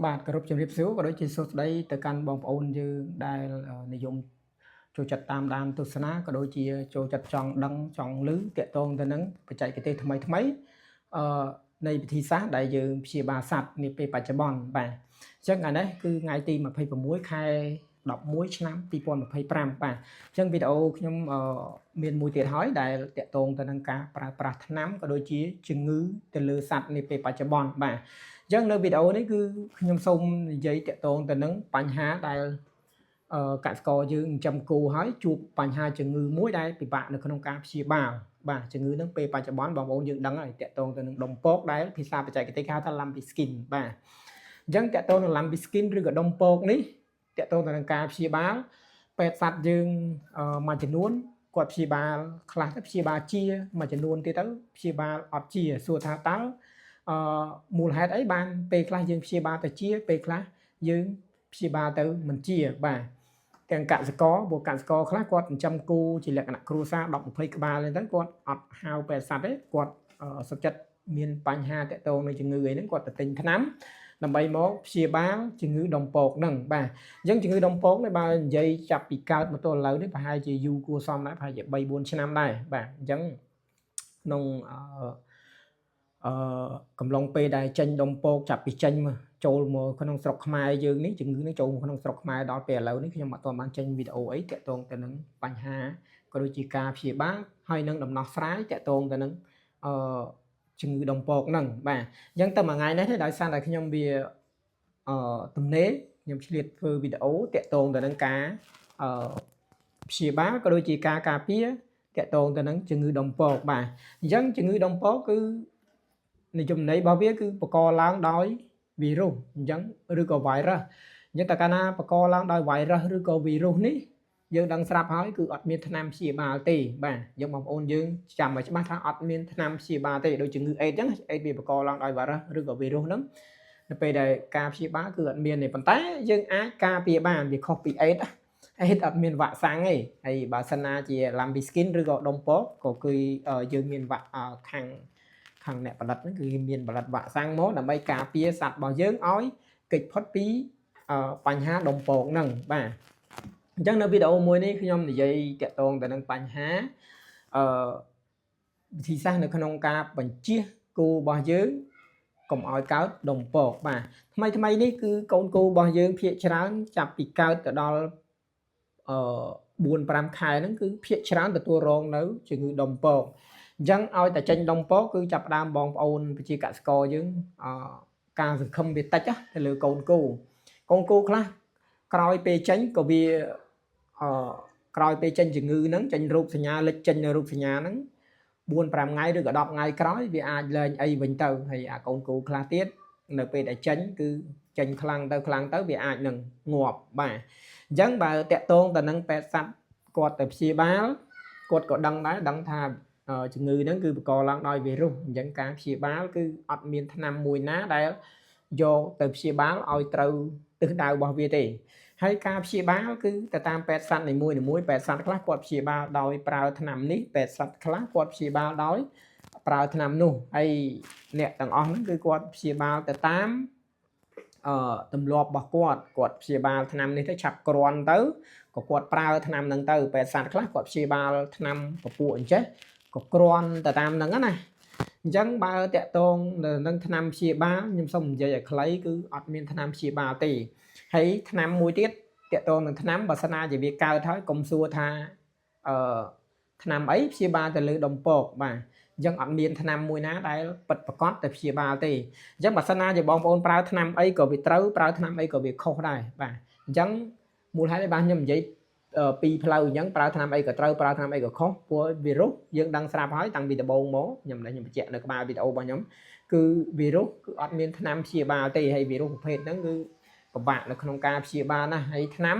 បាទគោរពជំរាបសួរក៏ដូចជាសួស្តីទៅកាន់បងប្អូនយើងដែលនិយមចូលចិត្តតាមដានទស្សនាក៏ដូចជាចូលចិត្តចង់ដឹងចង់ឮតាក់ទងទៅនឹងបច្ចេកទេសថ្មីអឺនៃវិធីសាស្ត្រដែលយើងព្យាបាលសត្វនាពេលបច្ចុប្បន្នបាទអញ្ចឹងថ្ងៃនេះគឺថ្ងៃទី26ខែ11ឆ្នាំ2025បាទអញ្ចឹងវីដេអូខ្ញុំមានមួយទៀតហើយដែលតាក់ទងទៅនឹងការប្រើប្រាស់ថ្នាំក៏ដូចជាជំងឺទៅលើសត្វនាពេលបច្ចុប្បន្នបាទអញ្ចឹងនៅវីដេអូនេះគឺខ្ញុំសូមនិយាយតាក់ទងទៅនឹងបញ្ហាដែលកសិករយើងចិញ្ចឹមគោហើយជួបបញ្ហាជំងឺមួយដែលពិបាកនៅក្នុងការព្យាបាលបាទជំងឺហ្នឹងពេលបច្ចុប្បន្នបងប្អូនយើងដឹងហើយតាក់ទងទៅនឹងដុំពកដែលភាសាបច្ចេកទេសគេហៅថា lumpy skin បាទអញ្ចឹងតាក់ទងនឹង lumpy skin ឬក៏ដុំពកនេះតាក់ទងទៅនឹងការព្យាបាលពេទ្យសត្វយើងមួយចំនួនគាត់ព្យាបាលខ្លះទៅព្យាបាលជាមួយចំនួនទៀតទៅព្យាបាលអត់សួរថាតើមូលហេតុអីបានពេលខ្លះយើងព្យាបាលទៅពេលខ្លះយើងព្យាបាលទៅមិនបាទទាំងកសិករពួកកសិករខ្លះគាត់ចិញ្ចឹមគោជាលក្ខណៈគ្រួសារ10 20ក្បាលហ្នឹងទៅគាត់អត់ហៅពេទ្យសត្វទេគាត់សុខចិត្តមានបញ្ហាតាក់ទងនឹងជំងឺអីហ្នឹងគាត់ទៅទិញថ្នាំដើម្បីមកព្យាបាលជំងឺដុំពកហ្នឹងបាទអញ្ចឹងជំងឺដុំពកនេះបើនិយាយចាប់ពីកើតមកទល់ឥឡូវនេះប្រហែលជាយូរគួរសមដែរប្រហែលជា3 4ឆ្នាំដែរបាទអញ្ចឹងក្នុងកំឡុងពេលដែលចេញដុំពកចាប់ពីចេញមកចូលមកក្នុងស្រុកខ្មែរយើងនេះជំងឺនេះចូលមកក្នុងស្រុកខ្មែរដល់ពេលឥឡូវនេះខ្ញុំអត់ទាន់បានចេញវីដេអូអីតាក់ទងទៅនឹងបញ្ហាក៏ដូចជាការព្យាបាលហើយនឹងដំណោះស្រាយតាក់ទងទៅនឹងជំងឺដុំពកហ្នឹងបាទអញ្ចឹងតែមួយថ្ងៃនេះដោយសារតែខ្ញុំវាទំនេរខ្ញុំឆ្លៀតធ្វើវីដេអូតាក់ទងទៅនឹងការព្យាបាលក៏ដូចជាការការពារតាក់ទងទៅនឹងជំងឺដុំពកបាទអញ្ចឹងជំងឺដុំពកគឺនិយមន័យរបស់វាគឺបង្កឡើងដោយវីរុសអញ្ចឹងឬក៏ virus អញ្ចឹងតើកាលណាបង្កឡើងដោយ virus ឬក៏ virus នេះយើងដឹងស្រាប់ហើយគឺអត់មានថ្នាំព្យាបាលទេបាទយើងបងប្អូនយើងចាំឲ្យច្បាស់ថាអត់មានថ្នាំព្យាបាលទេដូចជំងឺអេដអញ្ចឹងអេដវាបង្កឡើងដោយ virus ឬក៏ virus ហ្នឹងនៅពេលដែលការព្យាបាលគឺអត់មានទេប៉ុន្តែយើងអាចការពារបានវាខុសពីអេដអេដអត់មានវ៉ាក់សាំងទេហើយបើសិនណាជា lumpy skin ឬក៏ដុំពកក៏គឺយើងមានវ៉ាក់ខាងអ្នកផលិតហ្នឹងគឺមានផលិតវ៉ាក់សាំងមកដើម្បីការពារសត្វរបស់យើងឲ្យគេចផុតពីបញ្ហាដុំពកហ្នឹងបាទអញ្ចឹងនៅវីដេអូមួយនេះខ្ញុំនិយាយតាក់ទងទៅនឹងបញ្ហាវិធីសាស្ត្រនៅក្នុងការបញ្ជៀសគោរបស់យើងកុំឲ្យកើតដុំពកបាទថ្មីនេះគឺកូនគោរបស់យើងភាគច្រើនចាប់ពីកើតទៅដល់4-5 ខែហ្នឹងគឺភាគច្រើនទទួលរងនៅជំងឺដុំពកអញ្ចឹងឲ្យតែចេញដុំពកគឺចាប់ផ្ដើមបងប្អូនប្រជាកសិករយើងការសង្ឃឹមវាតិចទៅលើកូនគោខ្លះក្រោយពេលចេញក៏វាក្រោយពេលចេញជំងឺហ្នឹងចេញរោគសញ្ញាលេចចេញនៅរោគសញ្ញាហ្នឹង4-5 ថ្ងៃឬក៏10 ថ្ងៃក្រោយវាអាចលែងអីវិញទៅហើយអាកូនគោខ្លះទៀតនៅពេលដែលចេញគឺចេញខ្លាំងទៅវាអាចនឹងងាប់បាទអញ្ចឹងបើតាក់ទងទៅនឹងពេទ្យសត្វគាត់ទៅព្យាបាលគាត់ក៏ដឹងដែរដឹងថាជំងឺហ្នឹងគឺបង្កឡើងដោយវីរុសអញ្ចឹងការព្យាបាលគឺអត់មានថ្នាំមួយណាដែលយកទៅព្យាបាលឲ្យត្រូវទិសដៅរបស់វាទេហើយការព្យាបាលគឺទៅតាមពេទ្យសត្វនីមួយពេទ្យសត្វខ្លះគាត់ព្យាបាលដោយប្រើថ្នាំនេះពេទ្យសត្វខ្លះគាត់ព្យាបាលដោយប្រើថ្នាំនោះហើយអ្នកទាំងអស់ហ្នឹងគឺគាត់ព្យាបាលទៅតាមទម្លាប់របស់គាត់ព្យាបាលថ្នាំនេះទៅឆាប់គ្រាន់ទៅក៏គាត់ប្រើថ្នាំហ្នឹងទៅពេទ្យសត្វខ្លះគាត់ព្យាបាលថ្នាំពពួកអញ្ចេះក៏គ្រាន់ទៅតាមហ្នឹងណាអញ្ចឹងបើតាក់ទងនឹងថ្នាំព្យាបាលខ្ញុំសូមនិយាយឲ្យខ្លីគឺអត់មានថ្នាំព្យាបាលទេហើយថ្នាំមួយទៀតតាក់ទងនឹងថ្នាំបើសិនណាជាវាកើតហើយកុំសួរថាថ្នាំអីព្យាបាលទៅលើដុំពកបាទអញ្ចឹងអត់មានថ្នាំមួយណាដែលពិតប្រាកដទៅព្យាបាលទេអញ្ចឹងបើសិនណាជាបងប្អូនប្រើថ្នាំអីក៏វាត្រូវប្រើថ្នាំអីក៏វាខុសដែរបាទអញ្ចឹងមូលហេតុឯបានខ្ញុំនិយាយពីផ្លូវអញ្ចឹងប្រើថ្នាំអីក៏ត្រូវប្រើថ្នាំអីក៏ខុសព្រោះវីរុសយើងដឹងស្រាប់ហើយតាំងពីដំបូងមកខ្ញុំបញ្ជាក់នៅក្បាលវីដេអូរបស់ខ្ញុំគឺវីរុសគឺអត់មានថ្នាំព្យាបាលទេហើយវីរុសប្រភេទហ្នឹងគឺពិបាកនៅក្នុងការព្យាបាលណាស់ហើយថ្នាំ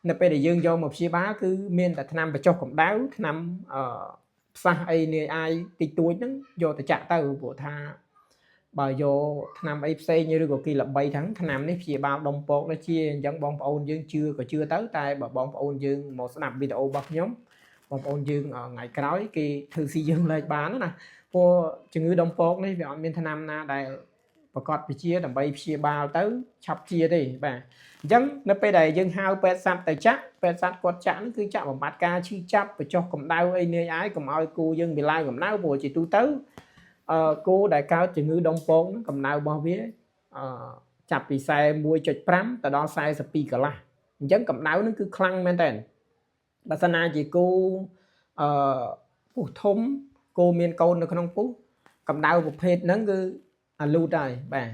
នៅពេលដែលយើងយកមកព្យាបាលគឺមានតែថ្នាំបញ្ចុះកម្ដៅថ្នាំផ្សះអីនាយអាយតិចតួចហ្នឹងយកទៅចាក់ទៅព្រោះថាបើយកថ្នាំអីផ្សេងឬក៏គេល្បីថាថ្នាំនេះព្យាបាលដុំពកដូចជាអញ្ចឹងបងប្អូនយើងជឿក៏ជឿទៅតែបើបងប្អូនយើងមកស្ដាប់វីដេអូរបស់ខ្ញុំបងប្អូនយើងថ្ងៃក្រោយគេធ្វើស៊ីយើងលែងបានណាព្រោះជំងឺដុំពកនេះវាអត់មានថ្នាំណាដែល ប្រកាសវិជាដើម្បីព្យាបាលទៅឆាប់ជាទេបាទអញ្ចឹងនៅពេលដែលយើងហៅពេទ្យសត្វទៅចាក់ពេទ្យសត្វគាត់ចាក់ហ្នឹងគឺចាក់បំបត្តិការឈឺចាប់បញ្ចុះកម្ដៅអីនាយអាយកុំឲ្យគូយើងវាឡើងកម្ដៅព្រោះជាទូទៅគូដែលកើតជំងឺដុំពងហ្នឹងកម្ដៅរបស់វាចាប់ពី41.5ទៅដល់42កន្លះអញ្ចឹងកម្ដៅហ្នឹងគឺខ្លាំងមែនតើបើសិនណាជាគូពុះធំគោមានកូននៅក្នុងពុះកម្ដៅប្រភេទហ្នឹងគឺអាលូតហើយបាទ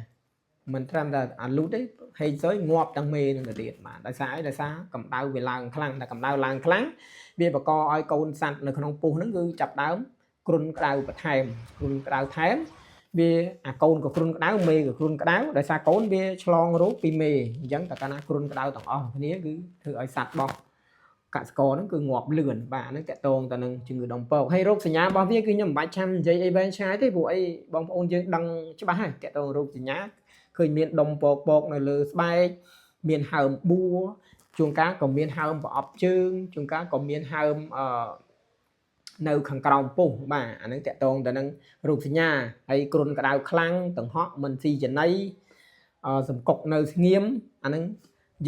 មិនត្រឹមតែអាលូតទេហេងសុយងាប់ទាំងមេនឹងទៅទៀតបាទដោយសារអីដោយសារកម្ដៅវាឡើងខ្លាំងតែកម្ដៅឡើងខ្លាំងវាបង្កឲ្យកូនសត្វនៅក្នុងពុះហ្នឹងគឺចាប់ដើមគ្រុនក្ដៅបន្ថែមគ្រុនក្ដៅថែមវាអាកូនក៏គ្រុនក្ដៅមេក៏គ្រុនក្ដៅដោយសារកូនវាឆ្លងរោគពីមេអញ្ចឹងតែកាលណាគ្រុនក្ដៅទាំងអស់គ្នាគឺធ្វើឲ្យសត្វបោះកសិករហ្នឹងគឺងាប់លឿនបាទហ្នឹងតកតងទៅនឹងជំងឺដុំពកហើយរោគសញ្ញារបស់វាគឺខ្ញុំមិនបាច់ចាំនិយាយអីវែងឆ្ងាយទេព្រោះអីបងប្អូនយើងដឹងច្បាស់ហើយតកតងរោគសញ្ញាឃើញមានដុំពកនៅលើស្បែកមានហើមបួរជួនកាលក៏មានហើមប្រអប់ជើងជួនកាលក៏មានហើមនៅខាងក្រោមពុះបាទអាហ្នឹងតកតងទៅនឹងរោគសញ្ញាហើយគ្រុនក្ដៅខ្លាំងតង្ហក់មិនស៊ីចំណីសំកុកនៅស្ងៀមអាហ្នឹង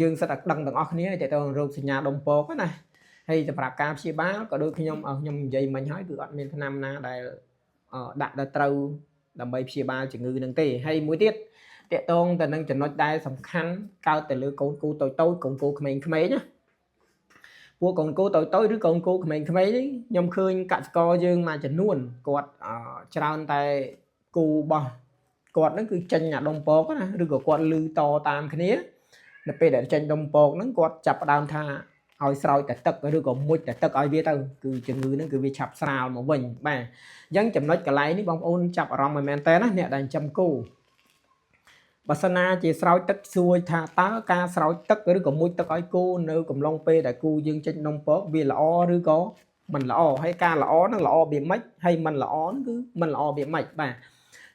យើងសិតតែដឹងទាំងអស់គ្នាតើតើរោគសញ្ញាដុំពកណាហើយសម្រាប់ការព្យាបាលក៏ដូចខ្ញុំនិយាយមិញហើយគឺអត់មានថ្នាំណាដែលដាក់ទៅត្រូវដើម្បីព្យាបាលជំងឺនឹងទេហើយមួយទៀតតកតងទៅនឹងចំណុចដែលសំខាន់កើតទៅលើកូនគោតូចកូនគោក្មេងៗណាពួកកូនគោតូចឬកូនគោក្មេងៗនេះខ្ញុំឃើញកសិករយើងមួយចំនួនគាត់ច្រើនតែគូរបស់គាត់ហ្នឹងគឺចេញអាដុំពកណាឬក៏គាត់លឺតតាមគ្នានៅពេលដែលចេញដុំពកហ្នឹងគាត់ចាប់ផ្ដើមថាឲ្យស្រោចតែទឹកឬក៏មុជតែទឹកឲ្យវាទៅគឺជំងឺហ្នឹងគឺវាឆាប់ស្រាលមកវិញបាទអញ្ចឹងចំណុចកន្លែងនេះបងប្អូនចាប់អារម្មណ៍ឲ្យមែនតើណាអ្នកដែលចិញ្ចឹមគោបើសិនណាជាស្រោចទឹកសួរថាតើការស្រោចទឹកឬក៏មុជទឹកឲ្យគោនៅកំឡុងពេលដែលគោយើងចេញដុំពកវាល្អឬក៏មិនល្អហើយការល្អហ្នឹងល្អវាមិនហើយមិនល្អហ្នឹងគឺមិនល្អវាមិនបាទ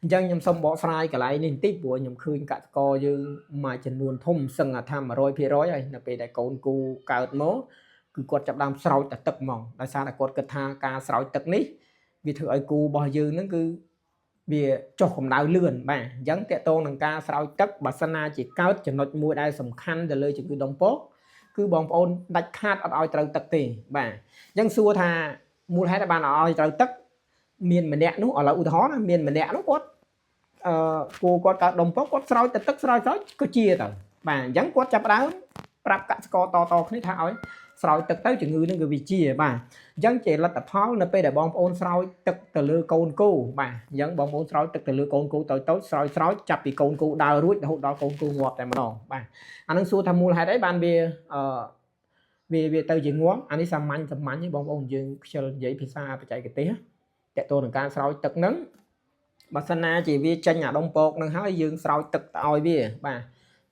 អញ្ចឹងខ្ញុំសូមបកស្រាយកន្លែងនេះបន្តិចព្រោះខ្ញុំឃើញកសិករយើងមួយចំនួនធំសឹងថា 100% ហើយនៅពេលដែលកូនគូកើតមកគឺគាត់ចាប់ដើមស្រោចតែទឹកហ្មងដោយសារតែគាត់គិតថាការស្រោចទឹកនេះវាធ្វើឲ្យគូរបស់យើងហ្នឹងគឺវាចុះកម្ដៅលឿនបាទអញ្ចឹងតកតងនឹងការស្រោចទឹកបើសិនណាជាកើតចំណុចមួយដែលសំខាន់ទៅលើជំងឺដុំពកគឺបងប្អូនដាច់ខាតអត់ឲ្យត្រូវទឹកទេបាទអញ្ចឹងសួរថាមូលហេតុដែលបានឲ្យត្រូវទឹកមានម្នាក់នោះឥឡូវឧទាហរណ៍ណាមានម្នាក់នោះគាត់គោគាត់កើតដុំពកគាត់ស្រោចតែទឹកស្រោចក៏ជាទៅបាទអញ្ចឹងគាត់ចាប់ផ្ដើមប្រាប់កសិករតគ្នាថាឲ្យស្រោចទឹកទៅជំងឺនឹងគឺវាជាបាទអញ្ចឹងជាលទ្ធផលនៅពេលដែលបងប្អូនស្រោចទឹកទៅលើកូនគោបាទអញ្ចឹងបងប្អូនស្រោចទឹកទៅលើកូនគោតូចស្រោចចាប់ពីកូនគោដើររួចរហូតដល់កូនគោងាប់តែម្ដងបាទអានឹងសួរថាមូលហេតុអីបានវាទៅជាងាប់អានេះសាមញ្ញទេបងប្អូនយើងខ្ជិលនិយាយភាសាបច្ចេកទេសតកតទៅនឹងការស្រោចទឹកហ្នឹងបើសិនណាជាវាចេញអាដុំពកនឹងហើយយើងស្រោចទឹកទៅឲ្យវាបាទ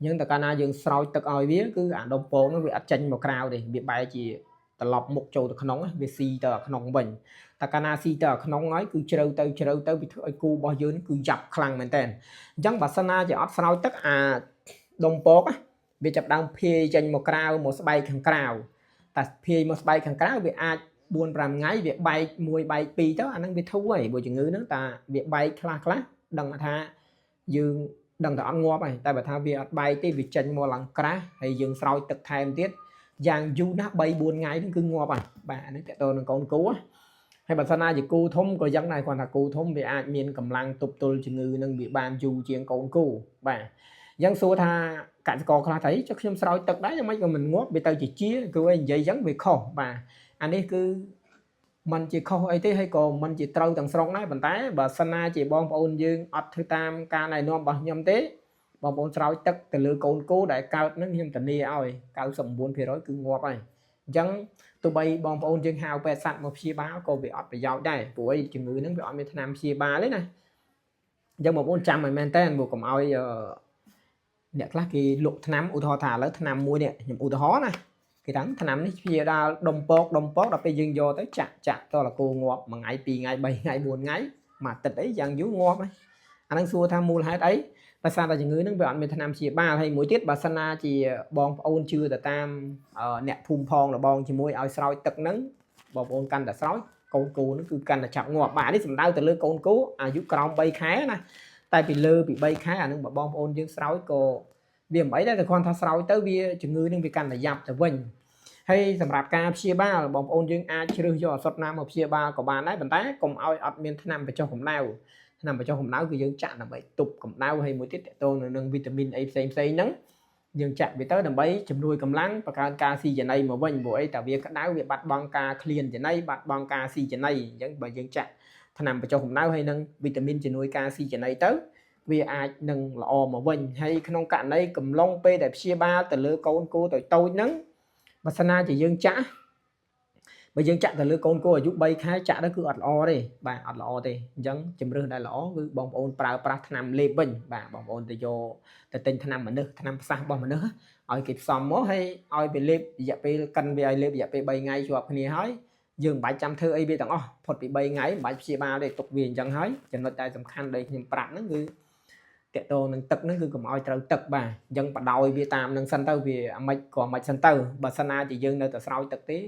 យើងតែកាលណាយើងស្រោចទឹកឲ្យវាគឺអាដុំពកនោះវាអត់ចេញមកក្រៅទេវាបែរជាត្រឡប់មុខចូលទៅក្នុងវាស៊ីទៅអាក្នុងវិញតែកាលណាស៊ីទៅអាក្នុងហើយគឺជ្រៅទៅវាធ្វើឲ្យគូរបស់យើងគឺយ៉ាប់ខ្លាំងមែនតើអញ្ចឹងបើសិនណាជាអត់ស្រោចទឹកអាដុំពកវាចាប់ដើមភាយចេញមកក្រៅមកស្បែកខាងក្រៅតែភាយមកស្បែកខាងក្រៅវាអាច4-5ថ្ងៃវាបែក1បែក2ទៅអាហ្នឹងវាធូរហើយបើជំងឺហ្នឹងតាវាបែកខ្លះដឹងថាយើងដឹងតែអត់ងាប់ហើយតែបើថាវាអត់បែកទេវាចេញមកឡើងក្រាស់ហើយយើងស្រោចទឹកថែមទៀតយ៉ាងយូរណាស់3-4ថ្ងៃហ្នឹងគឺងាប់ហើយបាទអានេះតើតើនឹងកូនគោហើយបើសិនណាជាគោធំក៏យ៉ាងដែរគាត់ថាគោធំវាអាចមានកម្លាំងទប់ទល់ជំងឺនឹងវាបានយូរជាងកូនគោបាទអញ្ចឹងសួរថាកសិករខ្លះថាចុះខ្ញុំស្រោចទឹកដែរយ៉ាងម៉េចក៏មិនងាប់វាទៅជាគឺឯងនិយាយអញ្ចឹងវាខុសបាទអានេះគឺมันជាខុសអីទេហើយក៏มันជាត្រូវទាំងស្រុងដែរប៉ុន្តែបើសិនណាជាបងប្អូនយើងអត់ធ្វើតាមការណែនាំរបស់ខ្ញុំទេបងប្អូនស្រោចទឹកទៅលើកូនគោដែលកើតនឹងខ្ញុំធានាឲ្យ 99% គឺងាប់ហើយអញ្ចឹងទោះបីបងប្អូនយើងហៅពេទ្យសត្វមកព្យាបាលក៏វាអត់ប្រយោជន៍ដែរព្រោះជំងឺហ្នឹងវាអត់មានថ្នាំព្យាបាលទេណាអញ្ចឹងបងប្អូនចាំឲ្យមែនតើមកកុំឲ្យអ្នកខ្លះគេលក់ថ្នាំឧទាហរណ៍ថាឥឡូវថ្នាំមួយនេះខ្ញុំឧទាហរណ៍ណាគេថាថ្នាំនេះព្យាបាលដុំពកដល់ពេលយើងយកទៅចាក់តលគោងាប់1ថ្ងៃ2ថ្ងៃ3ថ្ងៃ4ថ្ងៃមួយអាទិត្យអីយ៉ាងយូរងាប់ហើយអានឹងសួរថាមូលហេតុអីដោយសារតែជំងឺនឹងវាអត់មានថ្នាំព្យាបាលហើយមួយទៀតបើសិនណាជាបងប្អូនជឿទៅតាមអ្នកភូមិផងរបងជាមួយឲ្យស្រោចទឹកហ្នឹងបងប្អូនកាន់តែស្រោចកូនគោហ្នឹងគឺកាន់តែចាប់ងាប់បាទនេះសំដៅទៅលើកូនគោអាយុក្រោម3ខែណា តែពីលើពី3ខែអានឹងបងប្អូនយើងស្រោចក៏វាមិនអីដែរតែគ្រាន់ថាស្រោចទៅវាជំងឺនឹងវាកាន់តែយ៉ាប់ទៅវិញហើយសម្រាប់ការព្យាបាលបងប្អូនយើងអាចជ្រើសយកឱសថណាមកព្យាបាលក៏បានដែរប៉ុន្តែកុំឲ្យអត់មានថ្នាំបញ្ចុះកម្ដៅថ្នាំបញ្ចុះកម្ដៅគឺយើងចាក់ដើម្បីទប់កម្ដៅហើយមួយទៀតតកតងនឹងវីតាមីនអីផ្សេងហ្នឹងយើងចាក់វាទៅដើម្បីជំនួយកម្លាំងបង្កើនការស៊ីចំណីមកវិញព្រោះអីតែវាក្តៅវាបាត់បង់ការឃ្លានចំណីបាត់បង់ការស៊ីចំណីអញ្ចឹងបើយើងចាក់ថ្នាំបញ្ចុះកម្ដៅហើយនឹងវីតាមីនជំនួយការស៊ីចំណីទៅវាអាចនឹងល្អមកវិញហើយក្នុងករណីកំឡុងពេលដែលព្យាបាលទៅលើកូនគោតូចហ្នឹងបើសិនណាជាយើងចាក់បើយើងចាក់ទៅលើកូនគោអាយុ3ខែចាក់ទៅគឺអត់ល្អទេបាទអត់ល្អទេអញ្ចឹងជំរឿសដែលល្អគឺបងប្អូនប្រើប្រាស់ថ្នាំលេបវិញបាទបងប្អូនទៅយកទៅទិញថ្នាំមនុស្សថ្នាំផ្សះរបស់មនុស្សឲ្យគេផ្សំមកហើយឲ្យវាលេបរយៈពេលកិនវាឲ្យលេបរយៈពេល3ថ្ងៃជាប់គ្នាហើយយើងមិនបាច់ចាំធ្វើអីវាទាំងអស់ផុតពី3ថ្ងៃមិនបាច់ព្យាបាលទេទុកវាអញ្ចឹងហើយចំណុចដែលសំខាន់ដែលខ្ញុំប្រាប់ហ្នឹងគឺតកតនឹងទឹកហ្នឹងគឺកុំឲ្យត្រូវទឹកបាទអញ្ចឹងបដោយវាតាមនឹងសិនទៅវាអាម៉េចក៏មិនសិនទៅបើសិនណាជាយើងនៅតែស្រោចទឹកទេ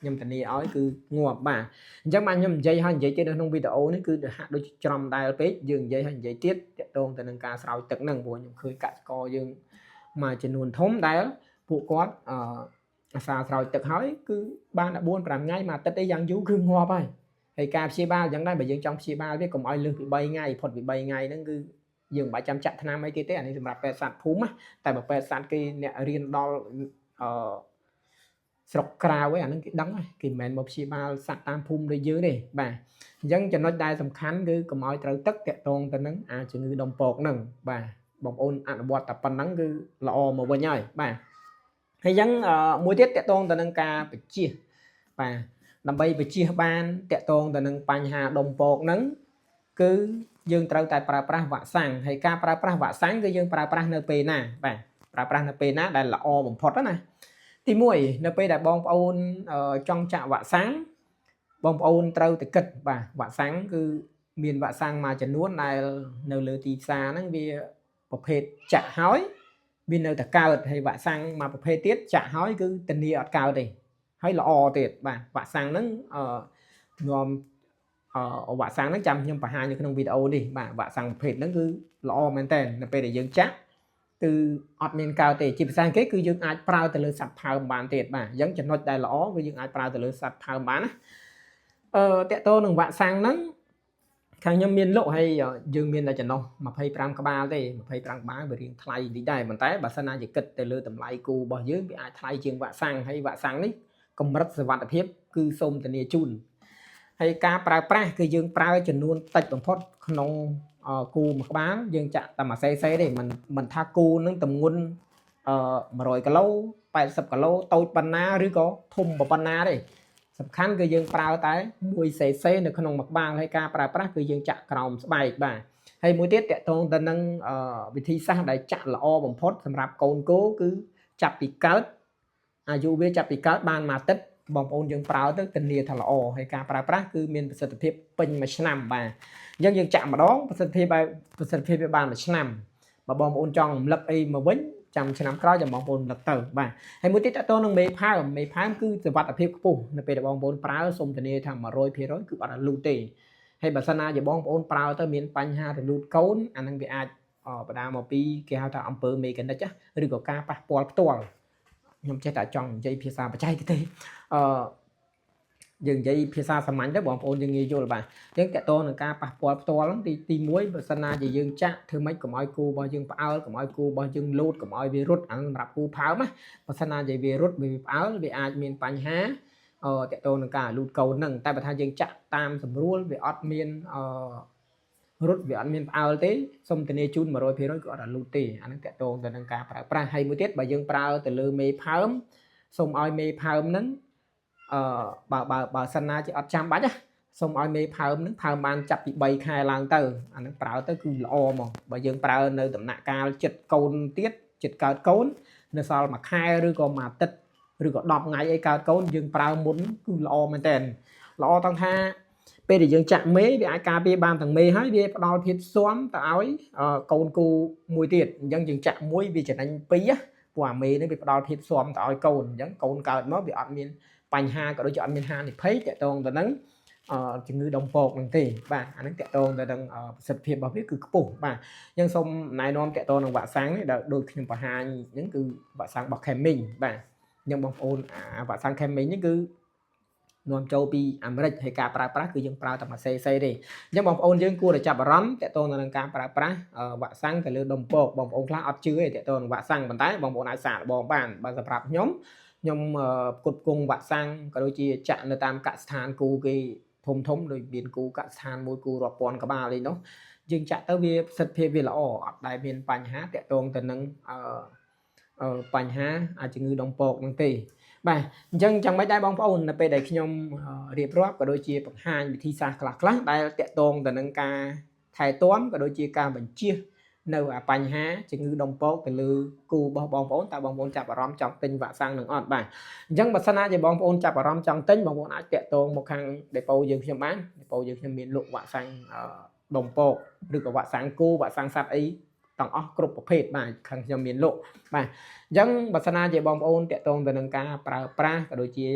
ខ្ញុំធានាឲ្យគឺងាប់បាទអញ្ចឹងបាទខ្ញុំនិយាយទៀតនៅក្នុងវីដេអូនេះគឺហាក់ដូចច្រំដែលពេកយើងនិយាយទៀតតកតងទៅនឹងការស្រោចទឹកហ្នឹងព្រោះខ្ញុំឃើញកសិករយើងមួយចំនួនធំដែលពួកគាត់អាសាស្រោចទឹកហើយគឺបានតែ4 5ថ្ងៃមួយអាទិត្យទេយ៉ាងយូរគឺងាប់ហើយការព្យាបាលអញ្ចឹងដែរបើយើងចង់ព្យាបាលវាកុំឲ្យលើសពី3ថ្ងៃផុតពី3ថ្ងៃហ្នឹងគឺយើងមិនបាច់ចាំចាក់ថ្នាំអីទៀតទេអានេះសម្រាប់ពេទ្យសត្វភូមិតែបើពេទ្យសត្វគេអ្នករៀនដល់ស្រុកក្រៅឯអាហ្នឹងគេដឹងគេមិនមែនមកព្យាបាលសត្វតាមភូមិដូចយើងទេបាទអញ្ចឹងចំណុចដែលសំខាន់គឺកុំឲ្យត្រូវទឹកតាក់ទងទៅនឹងអាជំងឺដុំពកហ្នឹងបាទបងប្អូនអនុវត្តតែប៉ុណ្ណឹងគឺល្អមកវិញហើយបាទហើយអញ្ចឹងមួយទៀតតាក់ទងទៅនឹងការបញ្ជៀសបាទដើម្បីបញ្ជៀសបានតាក់ទងទៅនឹងបញ្ហាដុំពកហ្នឹងគឺយើងត្រូវតែប្រើប្រាស់វ៉ាក់សាំងហើយការប្រើប្រាស់វ៉ាក់សាំងគឺយើងប្រើប្រាស់នៅពេលណាបាទប្រើប្រាស់នៅពេលណាដែលល្អបំផុតណាទី1នៅពេលដែលបងប្អូនចង់ចាក់វ៉ាក់សាំងបងប្អូនត្រូវតែគិតបាទវ៉ាក់សាំងគឺមានវ៉ាក់សាំងមួយចំនួនដែលនៅលើទីផ្សារហ្នឹងវាប្រភេទចាក់ហើយវានៅតែកើតហើយវ៉ាក់សាំងមួយប្រភេទទៀតចាក់ហើយគឺធានាអត់កើតទេហើយល្អទៀតបាទវ៉ាក់សាំងហ្នឹងនាំវ៉ាក់សាំងហ្នឹងចាំខ្ញុំបង្ហាញនៅក្នុងវីដេអូនេះបាទវ៉ាក់សាំងប្រភេទហ្នឹងគឺល្អមែនតើនៅពេលដែលយើងចាក់គឺអត់មានកើតទេជាភាសាអង់គ្លេសគឺយើងអាចប្រើទៅលើសត្វផើមបានទៀតបាទអញ្ចឹងចំណុចដែលល្អគឺយើងអាចប្រើទៅលើសត្វផើមបានណាតកតនឹងវ៉ាក់សាំងហ្នឹងខាងខ្ញុំមានលក់ហើយយើងមានតែចំណុះ25ក្បាលទេ25ក្បាលវារៀងថ្លៃតិចដែរប៉ុន្តែបើសិនណាជាគិតទៅលើតម្លៃគូរបស់យើងវាអាចថ្លៃជាងវ៉ាក់សាំងហើយវ៉ាក់សាំងនេះកម្រិតសុវត្ថិភាពគឺសូមធានាជូនហើយការប្រើប្រាស់គឺយើងប្រើចំនួនតិចបំផុតក្នុងគូមួយក្បាលយើងចាក់តែមួយសេទេមិនថាគូនឹងទម្ងន់100គីឡូ80គីឡូតូចប៉ុណ្ណាឬក៏ធំប៉ុណ្ណាទេសំខាន់គឺយើងប្រើតែ1សេសេនៅក្នុងមួយក្បាលហើយការប្រើប្រាស់គឺយើងចាក់ក្រោមស្បែកបាទហើយមួយទៀតតកតងទៅនឹងវិធីសាស្ត្រដែលចាក់ល្អបំផុតសម្រាប់កូនគោគឺចាប់ពីកើតអាយុវាចាប់ពីកើតបានមួយអាទិត្យបងប្អូនយើងប្រើទៅធានាថាល្អហើយការប្រើប្រាស់គឺមានប្រសិទ្ធភាពពេញមួយឆ្នាំបាទអញ្ចឹងយើងចាក់ម្ដងប្រសិទ្ធភាពវាបានមួយឆ្នាំបើបងប្អូនចង់រំលឹកអីមកវិញចាំឆ្នាំក្រោយចាំបងប្អូនរំលឹកទៅបាទហើយមួយទៀតតើតើនឹងមេផើមគឺសុវត្ថិភាពខ្ពស់នៅពេលដែលបងប្អូនប្រើសូមធានាថា 100% គឺអត់រលូតទេហើយបើសិនណាជាបងប្អូនប្រើទៅមានបញ្ហារលូតកូនអានឹងវាអាចបណ្ដាលមកពីគេហៅថាអំពើមេកានិកឬក៏ការប៉ះពាល់ផ្ទាល់ខ្ញុំចេះតែចង់និយាយភាសាបច្ចេកទេសយើងនិយាយភាសាសាមញ្ញទៅបងប្អូនយើងងាយយល់បាទអញ្ចឹងតកតនឹងការប៉ះពាល់ផ្ទាល់ហ្នឹងទី1បើសិនណាជាយើងចាក់ធ្វើម៉េចកុំឲ្យគូរបស់យើងផ្អើលកុំឲ្យគូរបស់យើងលោតកុំឲ្យវារត់អាសម្រាប់គូផើមណាបើសិនណាជាវារត់វាផ្អើលវាអាចមានបញ្ហាតកតនឹងការលូតកូនហ្នឹងតែបើថាយើងចាក់តាមស្រួលវាអត់មានរត់វាអត់មានផ្អើលទេសូមធានាជូន 100% គឺអត់លូតទេអាហ្នឹងតកតទៅនឹងការប្រើប្រាស់ហើយមួយទៀតបើយើងប្រើទៅលើមេផើមសូមឲ្យមេផើមហ្នឹងបើសិនណាជាអត់ចាំបាច់ណាសូមឲ្យមេផើមហ្នឹងផើមបានចាប់ពី3ខែឡើងទៅអាហ្នឹងប្រើទៅគឺល្អហ្មងបើយើងប្រើនៅដំណាក់កាលចិត្តកូនទៀតចិត្តកើតកូននៅសល់មួយខែឬក៏មួយអាទិត្យឬក៏10ថ្ងៃអីកើតកូនយើងប្រើមុនគឺល្អមែនតើល្អទាំងថាពេលដែលយើងចាក់មេវាអាចការពារបានទាំងមេហើយវាផ្ដល់ភាពស៊ាំទៅឲ្យកូនគូមួយទៀតអញ្ចឹងយើងចាក់មួយវាចំណេញពីរព្រោះអាមេនេះវាផ្ដល់ភាពស៊ាំទៅឲ្យកូនអញ្ចឹងកូនកើតមកវាអត់មានបញ្ហាក៏ដូចជាអត់មានហានិភ័យតកតងទៅនឹង ជំងឺដុំពកហ្នឹងទេបាទអាហ្នឹងតកតងទៅនឹងប្រសិទ្ធភាពរបស់វាគឺខ្ពស់បាទអញ្ចឹងសូមណែនាំតកតងនឹងវ៉ាក់សាំងនេះដែលដូចខ្ញុំបង្ហាញហ្នឹងគឺវ៉ាក់សាំងរបស់ Kheming បាទអញ្ចឹងបងប្អូនវ៉ាក់សាំង Kheming នេះគឺនាំចូលពីអាមេរិកហើយការប្រើប្រាស់គឺយើងប្រើតែមួយសេទេអញ្ចឹងបងប្អូនយើងគួរតែចាប់អារម្មណ៍តកតងទៅនឹងការប្រើប្រាស់វ៉ាក់សាំងទៅលើដុំពកបងប្អូនខ្លះអត់ជឿទេតកតងនឹងវ៉ាក់សាំងប៉ុន្តែបងប្អូនអាចសាកល្បងបានបើសម្រាប់ខ្ញុំផ្គត់ផ្គង់វ៉ាក់សាំងក៏ដូចជាចាក់នៅតាមកសិដ្ឋានគូគេធំដូចមានគូកសិដ្ឋានមួយគូរាប់ពាន់ក្បាលអីនោះយើងចាក់ទៅវាប្រសិទ្ធភាពវាល្អអត់ដែលមានបញ្ហាតកតងទៅនឹងបញ្ហាជំងឺដុំពកហ្នឹងទេបាទអញ្ចឹងចាំមិនដែរបងប្អូននៅពេលដែលខ្ញុំរៀបរាប់ក៏ដូចជាបង្ហាញវិធីសាស្ត្រខ្លះដែលតកតងទៅនឹងការថែទាំក៏ដូចជាការបញ្ជៀសនៅបញ្ហាជំងឺដុំពកទៅលើគូរបស់បងប្អូនតើបងប្អូនចាប់អារម្មណ៍ចង់ទិញវ៉ាក់សាំងនឹងអត់បាទអញ្ចឹងបើសិនណាជាបងប្អូនចាប់អារម្មណ៍ចង់ទិញបងប្អូនអាចតាក់ទងមកខាង depot យើងខ្ញុំបាន depot យើងខ្ញុំមានលក់វ៉ាក់សាំងដុំពកឬក៏វ៉ាក់សាំងគូវ៉ាក់សាំងសត្វអីទាំងអស់គ្រប់ប្រភេទបាទខាងខ្ញុំមានលក់បាទអញ្ចឹងបើសិនណាជាបងប្អូនតាក់ទងទៅនឹងការប្រើប្រាស់ក៏ដូចជា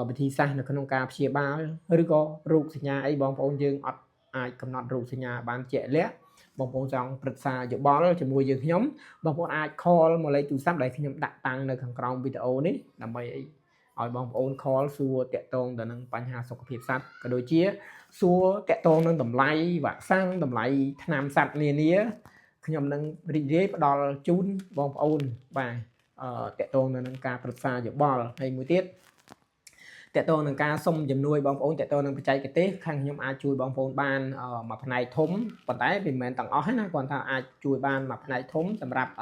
វិធីសាស្ត្រនៅក្នុងការព្យាបាលឬក៏រោគសញ្ញាអីបងប្អូនយើងអត់អាចកំណត់រោគសញ្ញាបានជាក់លាក់បងប្អូនចង់ប្រឹក្សាយោបល់ជាមួយយើងខ្ញុំបងប្អូនអាច call មកលេខទូរស័ព្ទដែលខ្ញុំដាក់តាំងនៅខាងក្រោមវីដេអូនេះដើម្បីឲ្យបងប្អូន call សួរតាក់ទងទៅនឹងបញ្ហាសុខភាពសត្វក៏ដូចជាសួរតាក់ទងនឹងតម្លៃវ៉ាក់សាំងតម្លៃថ្នាំសត្វនានាខ្ញុំនឹងរីករាយផ្ដល់ជូនបងប្អូនបាទតាក់ទងនឹងការប្រឹក្សាយោបល់ហើយមួយទៀតតាក់ទងនឹងការសុំជំនួយបងប្អូនតាក់ទងនឹងបច្ចេកទេសខាងខ្ញុំអាចជួយបងប្អូនបានមួយផ្នែកធំប៉ុន្តែវាមិនមែនទាំងអស់ទេណាគ្រាន់តែអាចជួយបានមួយផ្នែកធំសម្រាប់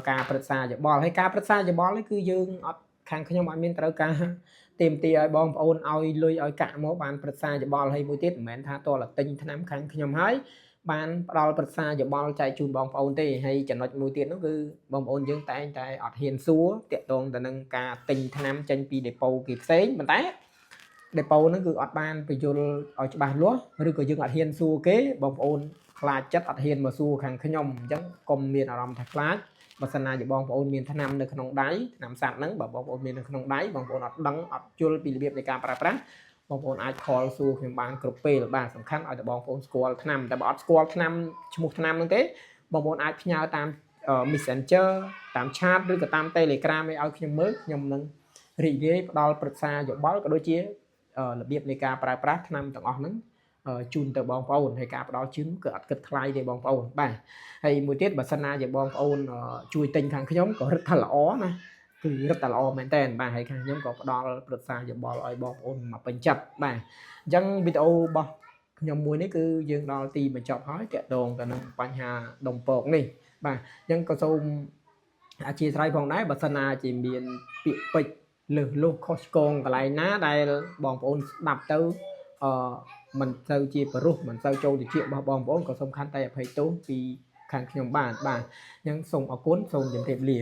ការប្រឹក្សាយោបល់ហើយការប្រឹក្សាយោបល់នេះគឺយើងអត់ខាងខ្ញុំអត់មានត្រូវការទាមទារឲ្យបងប្អូនឲ្យលុយឲ្យកាក់មកបានប្រឹក្សាយោបល់ហើយមួយទៀតមិនមែនថាតើទិញថ្នាំខាងខ្ញុំហើយបានផ្ដល់ប្រឹក្សាយោបល់ចែកជូនបងប្អូនទេហើយចំណុចមួយទៀតនោះគឺបងប្អូនយើងតែងតែអត់ហ៊ានសួរតាក់ទងទៅនឹងការទិញថ្នាំចេញពី depot គេផ្សេងប៉ុន្តែ depot ហ្នឹងគឺអត់បានបញ្យល់ឲ្យច្បាស់លាស់ឬក៏យើងអត់ហ៊ានសួរគេបងប្អូនខ្លាចចិត្តអត់ហ៊ានមកសួរខាងខ្ញុំអញ្ចឹងកុំមានអារម្មណ៍ថាខ្លាចបើសិនណាជាបងប្អូនមានថ្នាំនៅក្នុងដៃថ្នាំសត្វហ្នឹងបើបងប្អូនមាននៅក្នុងដៃបងប្អូនអត់ដឹងអត់យល់ពីរបៀបនៃការប្រើប្រាស់បងប្អូនអាច call សួរខ្ញុំបានគ្រប់ពេលបាទសំខាន់ឲ្យតែបងប្អូនស្គាល់ថ្នាំតែបើអត់ស្គាល់ថ្នាំឈ្មោះថ្នាំហ្នឹងទេបងប្អូនអាចផ្ញើតាម Messenger តាម chat ឬក៏តាម Telegram ឲ្យខ្ញុំមើលខ្ញុំនឹងរីករាយផ្ដល់ប្រឹក្សាយោបល់ក៏ដូចជារបៀបនៃការប្រើប្រាស់ថ្នាំទាំងអស់ហ្នឹងជូនទៅបងប្អូនហើយការផ្ដល់ជូនគឺអត់គិតថ្លៃទេបងប្អូនបាទហើយមួយទៀតបើសិនណាជាបងប្អូនជួយទិញខាងខ្ញុំក៏រឹតថាល្អណាគឺរឹតតែល្អមែនតើបាទហើយខាងខ្ញុំក៏ផ្ដល់ប្រឹក្សាយោបល់ឲ្យបងប្អូនមកពេញចិត្តបាទអញ្ចឹងវីដេអូរបស់ខ្ញុំមួយនេះគឺយើងដល់ទីបញ្ចប់ហើយតាក់ទងទៅនឹងបញ្ហាដុំពកនេះបាទអញ្ចឹងក៏សូមអធិស្ឋានផងដែរបើសិនណាជាមានពាក្យពេចន៍លើសលុះខុសឆ្គងកន្លែងណាដែលបងប្អូនស្ដាប់ទៅមិនទៅជាបរុសមិនទៅចូលទៅជារបស់បងប្អូនក៏សូមខន្តីអភ័យទោសពីខាងខ្ញុំបាទអញ្ចឹងសូមអរគុណសូមជម្រាបលា